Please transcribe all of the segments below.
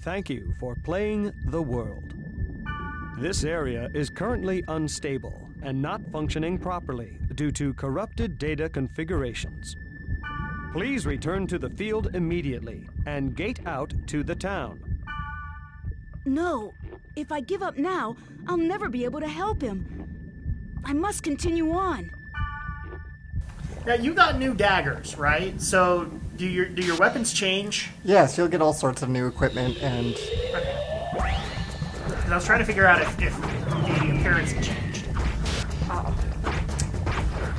Thank you for playing the world. This area is currently unstable and not functioning properly due to corrupted data configurations. Please return to the field immediately and gate out to the town. No, if I give up now, I'll never be able to help him. I must continue on. Now, you got new daggers, right? So, do your weapons change? Yes, you'll get all sorts of new equipment and... Okay. 'Cause I was trying to figure out if the appearance had changed.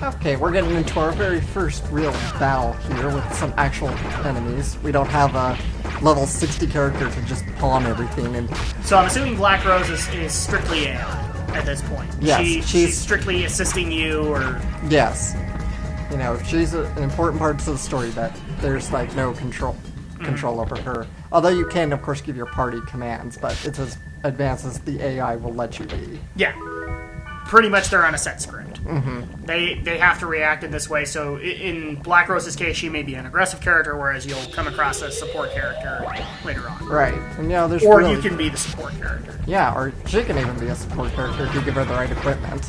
Okay, we're getting into our very first real battle here with some actual enemies. We don't have a level 60 character to just pawn everything. And So I'm assuming Black Rose is strictly AI at this point. Yes, she's strictly assisting you, or... yes. You know, she's an important part to the story that there's, like, no control over her. Although you can, of course, give your party commands, but it's as advanced as the AI will let you be. Yeah. Pretty much they're on a set script. Mm-hmm. They have to react in this way, so in Black Rose's case, she may be an aggressive character, whereas you'll come across a support character later on. Right. And, you know, there's Or really... you can be the support character. Yeah, or she can even be a support character if you give her the right equipment.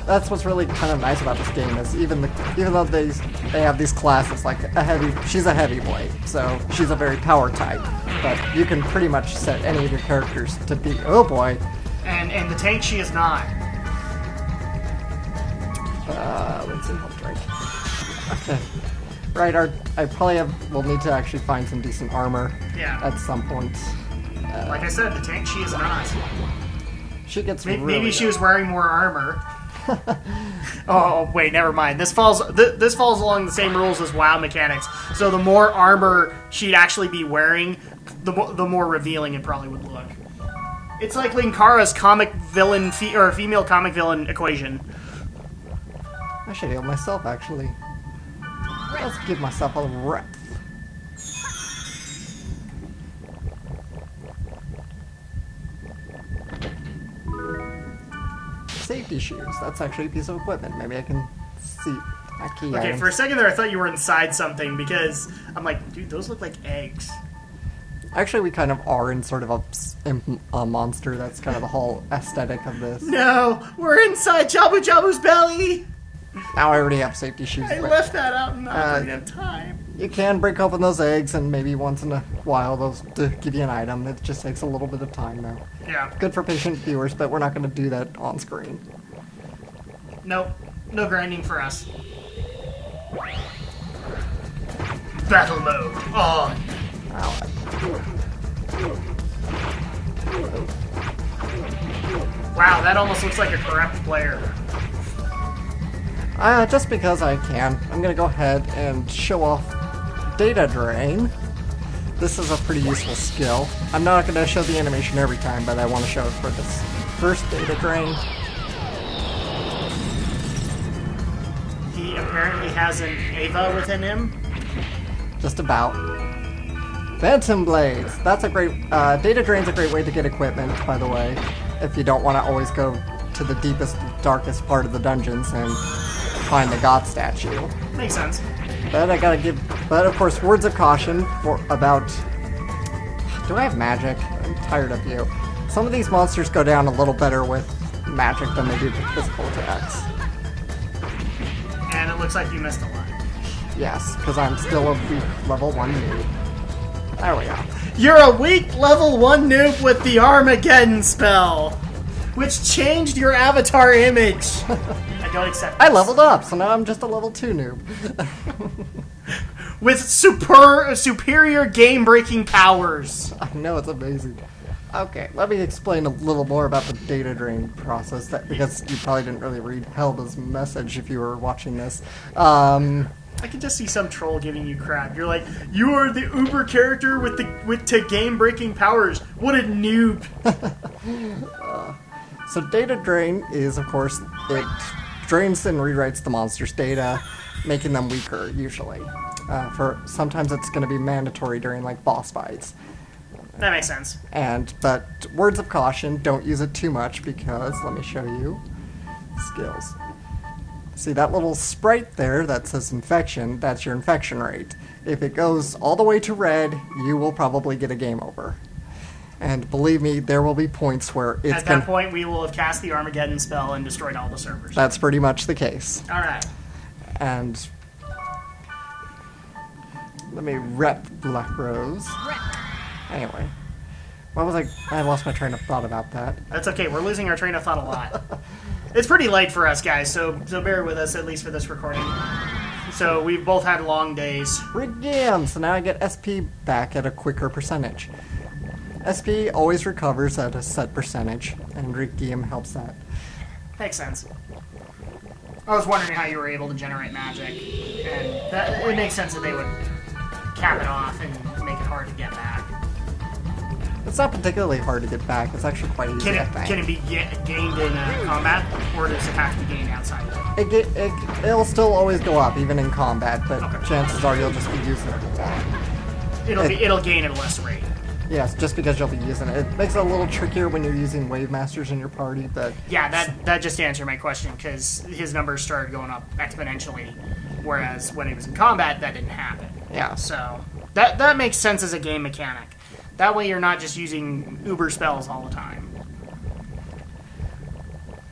That's what's really kind of nice about this game is even though they have these classes like she's a heavyweight, so she's a very power type, but you can pretty much set any of your characters to be And the tank she is not. Let's see, hold right. Okay. Right, I probably will need to actually find some decent armor. Yeah. At some point. Like I said, the tank she is not. She gets maybe she was wearing more armor. Oh wait, never mind. This falls along the same rules as WoW mechanics. So the more armor she'd actually be wearing, the more revealing it probably would look. It's like Linkara's comic villain or female comic villain equation. I should heal myself actually. Let's give myself a rep. Safety shoes. That's actually a piece of equipment. Maybe I can see a key Okay, item. for a second there I thought you were inside something because I'm like, dude, those look like eggs. Actually, we kind of are in sort of a monster. That's kind of the whole aesthetic of this. No, we're inside Jabu Jabu's belly. Now I already have safety shoes. I but left that out and not enough time. you can break open those eggs, and maybe once in a while those to give you an item. It just takes a little bit of time, though. Yeah. Good for patient viewers, but we're not going to do that on screen. Nope. No grinding for us. Battle mode on. Wow, that almost looks like a corrupt player. Just because I can, I'm going to go ahead and show off Data Drain. This is a pretty useful skill. I'm not going to show the animation every time, but I want to show it for this first Data Drain. He apparently has an Ava within him. Just about. Phantom Blades. That's a great... Data Drain's a great way to get equipment, by the way, if you don't want to always go to the deepest, darkest part of the dungeons and find the god statue. Makes sense. But I gotta give... But, of course, words of caution about... Do I have magic? I'm tired of you. Some of these monsters go down a little better with magic than they do with physical attacks. And it looks like you missed a lot. Yes, because I'm still a weak level 1 noob. There we go. You're a weak level 1 noob with the Armageddon spell, which changed your avatar image. I don't accept this. I leveled up, so now I'm just a level 2 noob. With superior game-breaking powers. I know, it's amazing. Okay, let me explain a little more about the data drain process, because you probably didn't really read Helda's message if you were watching this. I can just see some troll giving you crap. You're like, you are the uber character with game-breaking powers. What a noob. So data drain is, of course, it drains and rewrites the monster's data, making them weaker, usually. Sometimes it's going to be mandatory during, like, boss fights. That makes sense. But words of caution, don't use it too much because, let me show you, skills. See that little sprite there that says infection, that's your infection rate. if it goes all the way to red, you will probably get a game over. And believe me, there will be points where it's At that point, we will have cast the Armageddon spell and destroyed all the servers. That's pretty much the case. All right. And let me rep Black Rose. Anyway, what was I lost my train of thought about that. That's okay. We're losing our train of thought a lot. It's pretty late for us, guys, so bear with us, at least for this recording. So we've both had long days. Redeem! So now I get SP back at a quicker percentage. SP always recovers at a set percentage, and Redeem helps that. Makes sense. I was wondering how you were able to generate magic, and it makes sense that they would cap it off and make it hard to get back. It's not particularly hard to get back. It's actually quite easy. Can it be gained in combat, or does it have to be gained outside of it? It'll still always go up, even in combat, but Okay. chances are you'll just be using it. It'll gain at a less rate. Yes, just because you'll be using it. It makes it a little trickier when you're using Wave Masters in your party, but... Yeah, that just answered my question, because his numbers started going up exponentially, whereas when he was in combat, that didn't happen. Yeah. So, that makes sense as a game mechanic. That way you're not just using uber spells all the time.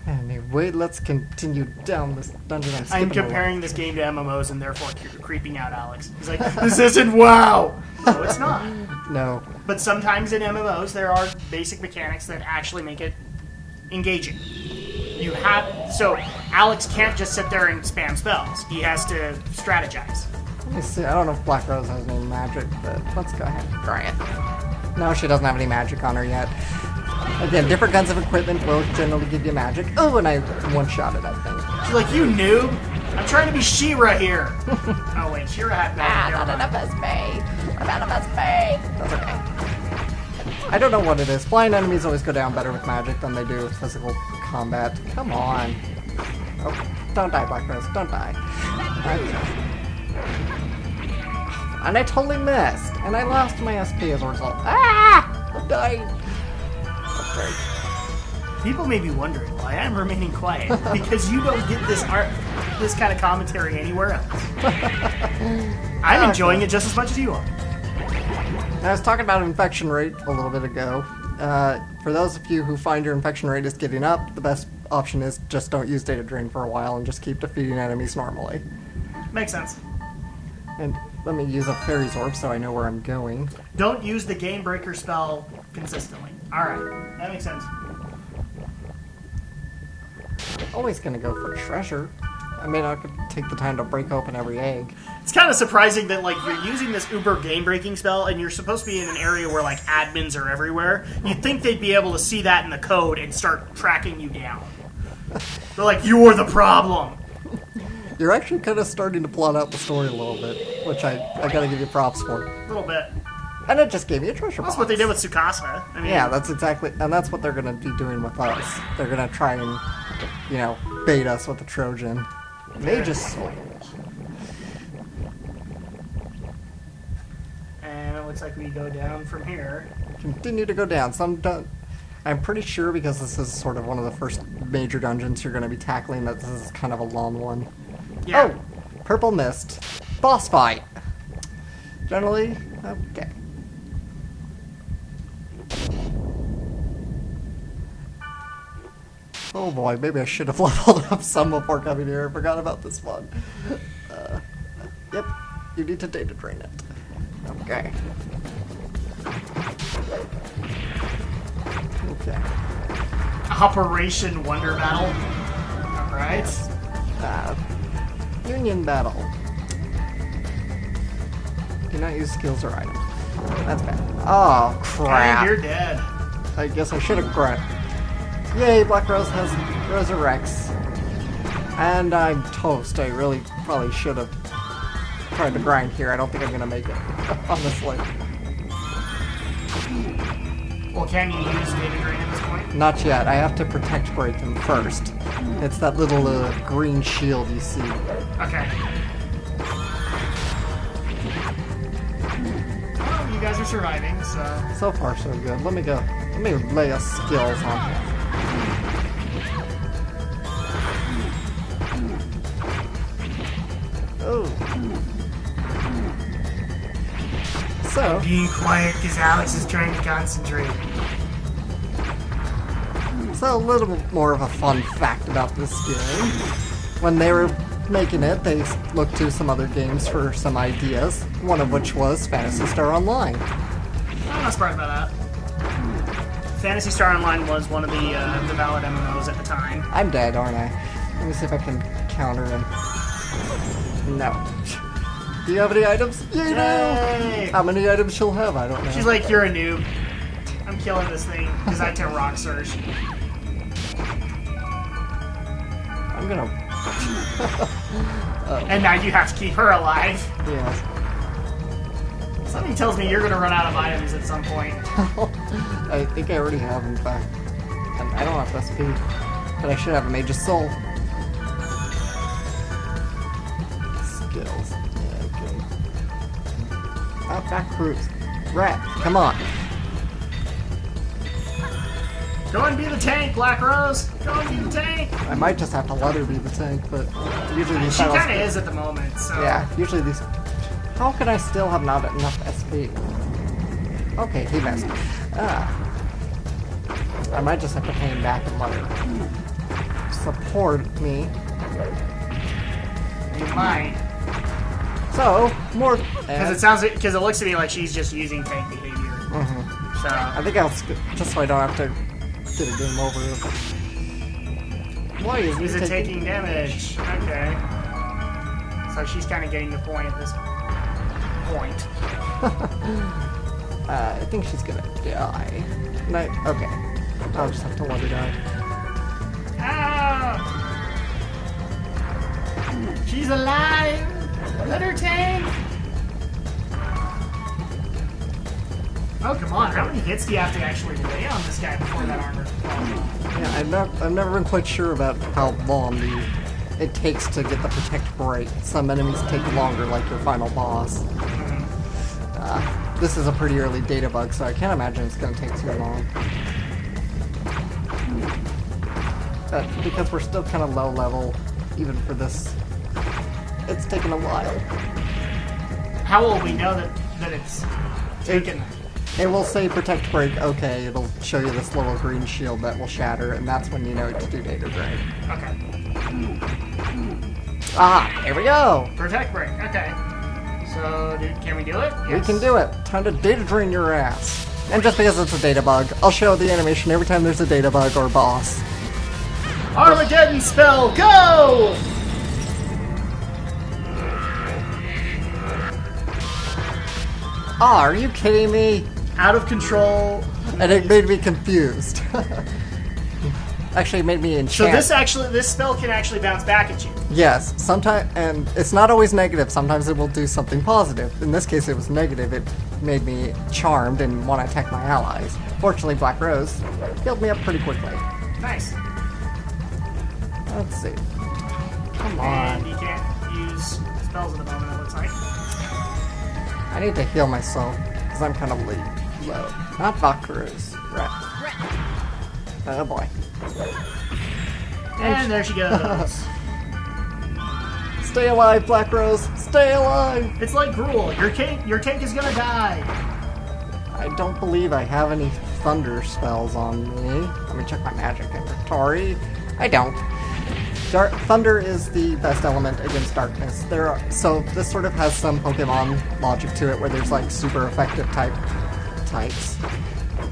Anyway, let's continue down this dungeon. I'm comparing this game to MMOs and therefore creeping out Alex. He's like, this isn't WoW! No, it's not. No. But sometimes in MMOs, there are basic mechanics that actually make it engaging. So Alex can't just sit there and spam spells. He has to strategize. Let me see. I don't know if Black Rose has any magic, but let's go ahead and try it. No, she doesn't have any magic on her yet. Again, different kinds of equipment will generally give you magic. Oh, and I one-shotted, I think. She's like, you noob! I'm trying to be She-Ra here! Oh wait, She-Ra had magic. Not enough SP. I'm out of SP. That's okay. I don't know what it is. Flying enemies always go down better with magic than they do with physical combat. Come on. Oh, don't die, Black Rose. Don't die. And I totally missed. And I lost my SP as a result. Ah! I'm dying. People may be wondering why I'm remaining quiet, because you don't get this kind of commentary anywhere else. I'm enjoying it just as much as you are. I was talking about infection rate a little bit ago. For those of you who find your infection rate is getting up, the best option is just don't use Data Drain for a while and just keep defeating enemies normally. Makes sense. And let me use a Fairy's Orb so I know where I'm going. Don't use the Game Breaker spell consistently. Alright, that makes sense. Always gonna go for treasure. I mean, I could take the time to break open every egg. It's kind of surprising that, like, you're using this uber game-breaking spell, and you're supposed to be in an area where, like, admins are everywhere. You'd think they'd be able to see that in the code and start tracking you down. They're like, you're the problem! You're actually kind of starting to plot out the story a little bit, which I gotta give you props for. A little bit. And it just gave me a treasure box. That's what they did with Tsukasa. I mean, Yeah, that's exactly, and that's what they're gonna be doing with us. They're gonna try and, you know, bait us with the Trojan. Mage's Soul. And it looks like we go down from here. Continue to go down. I'm pretty sure, because this is sort of one of the first major dungeons you're gonna be tackling, that this is kind of a long one. Yeah. Oh! Purple Mist. Boss fight! Generally, okay. Oh boy, maybe I should have leveled up some before coming here. I forgot about this one. Yep, you need to Data Drain it. Okay. Okay. Operation Wonder Battle. Alright. Union Battle. Do not use skills or items. That's bad. Oh, crap. And you're dead. I guess I should have grabbed. Yay, Black Rose has resurrects. And I'm toast. I really probably should have tried to grind here. I don't think I'm going to make it, honestly. Well, can you use Data Drain at this point? Not yet. I have to protect break him first. It's that little green shield you see. Okay. Well, you guys are surviving, so... So far, so good. Let me go. Let me lay a skills on him. Oh. So, Being quiet because Alex is trying to concentrate. so a little bit more of a fun fact about this game. When they were making it, they looked to some other games for some ideas, one of which was Phantasy Star Online. I'm not surprised by that. Phantasy Star Online was one of the valid MMOs at the time. I'm dead, aren't I? Let me see if I can counter him. No. Do you have any items? You do! Yay! How many items she'll have? I don't know. She's like, you're a noob. I'm killing this thing because I can rock surge. I'm gonna... And now you have to keep her alive. Yes. Something tells me you're gonna run out of items at some point. I think I already have, in fact. And I don't have SP, but I should have a Mage's Soul. Skills. Yeah, okay. Outback Cruise. Rat, come on. Go and be the tank, Black Rose. Go and be the tank. I might just have to let her be the tank, but usually these She battles... kind of is at the moment. So. Yeah, usually these... How can I still have not enough SP? Okay, he missed. I might just have to pay him back and let her support me. You might. So, more... Because it looks to me like she's just using tank behavior. So I think I'll skip, just so I don't have to get a game over. Why is it taking damage? Okay. So she's kind of getting the point at this point. I think she's gonna die. Okay. I'll just have to let her die. Ah! She's alive! Let her tank! Oh, come on. How many hits do you have to actually lay on this guy before that armor falls off? Yeah, I've never been quite sure about how long it takes to get the Protect Break. Some enemies take longer, like your final boss. This is a pretty early data bug, so I can't imagine it's going to take too long. Because we're still kind of low level, even for this, it's taken a while. How will we know that it's taken? It will say Protect Break, okay, it'll show you this little green shield that will shatter, and that's when you know to do data break. Okay. Ah, here we go! Protect break, okay. So, can we do it? Yes. We can do it. Time to data drain your ass. And just because it's a data bug, I'll show the animation every time there's a data bug or boss. Armageddon spell, go! Ah, are you kidding me? Out of control. And it made me confused. Actually, it made me enchant. So this spell can actually bounce back at you. Yes, sometimes, and it's not always negative. Sometimes it will do something positive. In this case, it was negative. It made me charmed and want to attack my allies. Fortunately, Black Rose healed me up pretty quickly. Nice. Let's see. Come And on. you can't use spells at the moment, it looks like. I need to heal myself, because I'm kind of low. Not Black Rose. Right. Oh boy. And there she goes. Stay alive, Black Rose! Stay alive! It's like Gruul. Your tank is gonna die. I don't believe I have any thunder spells on me. Let me check my magic inventory. I don't. Thunder is the best element against darkness. So this sort of has some Pokemon logic to it, where there's like super effective types.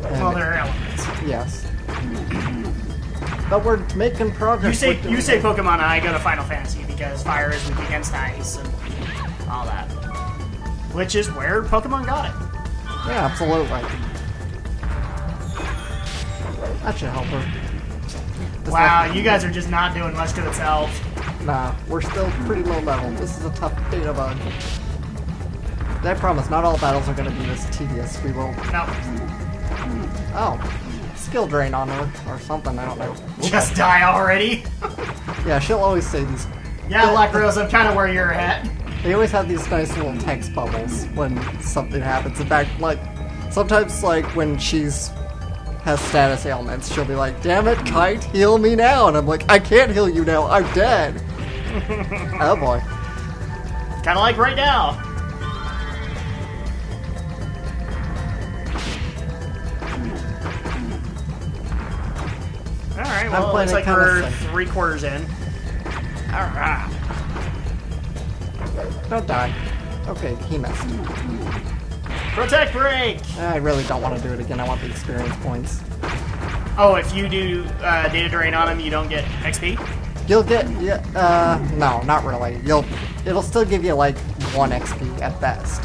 Well, there are elements. Yes. But we're making progress. You say Pokemon, I go to Final Fantasy because fire is weak against ice and all that. Which is where Pokemon got it. Yeah, absolutely. That should help her. Wow, you guys are just not doing much to itself. Nah, we're still pretty low level. This is a tough data bug. I promise, not all battles are going to be this tedious. We will... No. Oh. Skill drain on her, or something, I don't know. Just die already? Yeah, she'll always say these... Yeah, Black Rose, I'm kind of where you're at. They always have these nice little text bubbles when something happens. In fact, like, sometimes, like, when has status ailments, she'll be like, damn it, Kite, heal me now! And I'm like, I can't heal you now, I'm dead! Oh boy. Kind of like right now. Alright, well, it playing looks it like kinda we're safe. 3/4 in. Alright. Don't die. Okay, he missed. Protect break! I really don't want to do it again. I want the experience points. Oh, if you do data drain on him, you don't get XP? You'll get no, not really. It'll still give you like 1 XP at best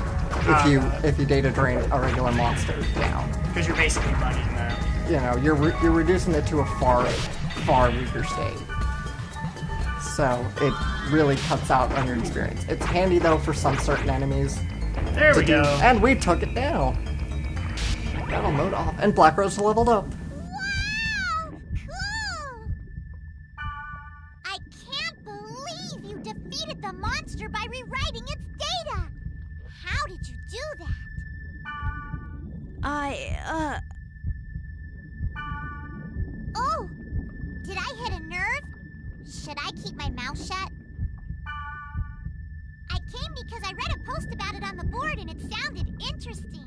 if you data drain a regular monster down. Because you're basically bugging them. You know, you're reducing it to a far weaker state. So it really cuts out on your experience. It's handy though for some certain enemies. There we go. And we took it down. Battle mode off, and Black Rose leveled up. Wow! Cool! I can't believe you defeated the monster by rewriting its data! How did you do that? Oh! Did I hit a nerve? Should I keep my mouth shut? I came because I read a post about it on the board and it sounded interesting.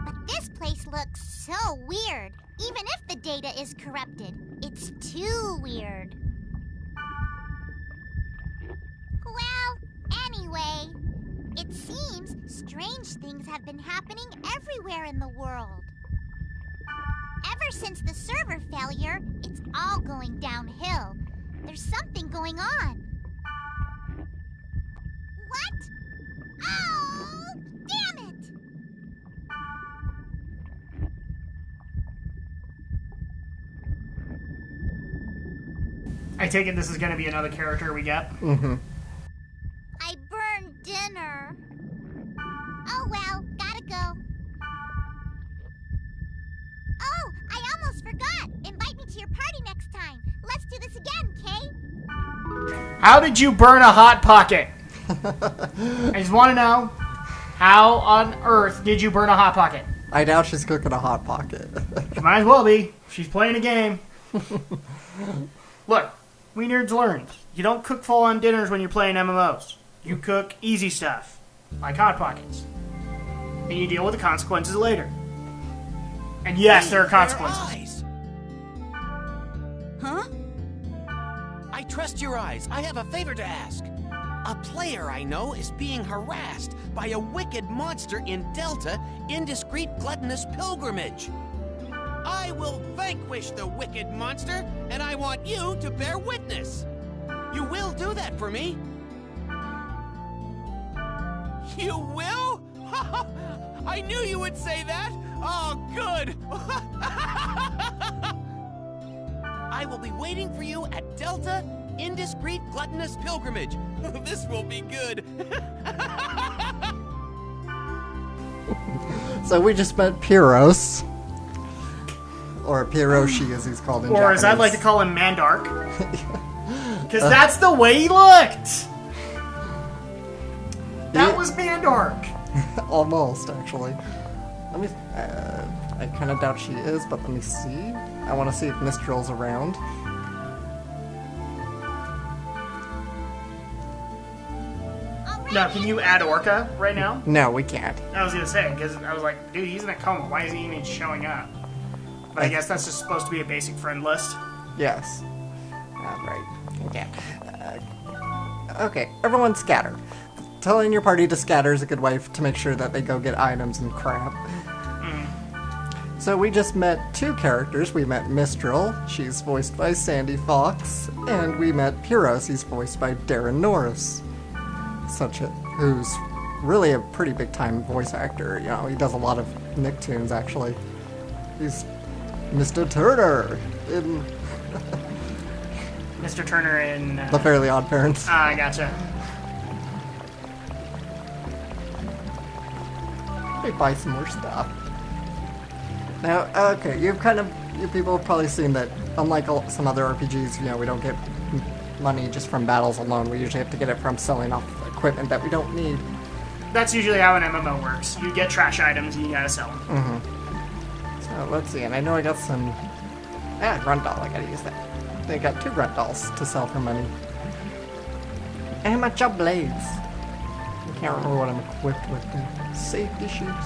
But this place looks so weird. Even if the data is corrupted, it's too weird. Well, anyway, it seems strange things have been happening everywhere in the world. Ever since the server failure, it's all going downhill. There's something going on. What? Oh, damn it! I take it this is going to be another character we get? Mm-hmm. I burned dinner. Oh well, gotta go. Oh, I almost forgot. Invite me to your party next time. Let's do this again, Kay? How did you burn a Hot Pocket? I just want to know, how on earth did you burn a Hot Pocket? I doubt she's cooking a Hot Pocket. She might as well be. She's playing a game. Look, we nerds learned. You don't cook full-on dinners when you're playing MMOs. You cook easy stuff, like Hot Pockets. And you deal with the consequences later. And yes, there are consequences. Huh? I trust your eyes. I have a favor to ask. A player I know is being harassed by a wicked monster in Delta Indiscreet Gluttonous Pilgrimage. I will vanquish the wicked monster, and I want you to bear witness. You will do that for me? You will? I knew you would say that. Oh, good. I will be waiting for you at Delta Indiscreet Gluttonous Pilgrimage. This will be good. So we just met Pyros. Or Pyroshi as he's called in Or Japanese. as I'd like to call him, Mandark. Because that's the way he looked! That was Mandark! Almost, actually. Let me... I kind of doubt she is, but let me see. I want to see if Mistral's around. Now, can you add Orca right now? No, we can't. I was gonna say, because I was like, dude, he's in a coma. Why is he even showing up? But I guess that's just supposed to be a basic friend list. Yes. Right. Okay. Okay, everyone scatter. Telling your party to scatter is a good way to make sure that they go get items and crap. So we just met 2 characters. We met Mistral, she's voiced by Sandy Fox, and we met Pyros, he's voiced by Darren Norris. Who's really a pretty big time voice actor. You know, he does a lot of Nicktoons actually. He's Mr. Turner in Mr. Turner in... The Fairly Odd Parents. Ah, gotcha. Let me buy some more stuff. Now, okay, you people have probably seen that, unlike some other RPGs, you know, we don't get money just from battles alone. We usually have to get it from selling off equipment that we don't need. That's usually how an MMO works. You get trash items and you gotta sell them. So, let's see, and I know I got some... grunt doll, I gotta use that. They got 2 grunt dolls to sell for money. Amateur blades. I can't remember what I'm equipped with. Safety shoes.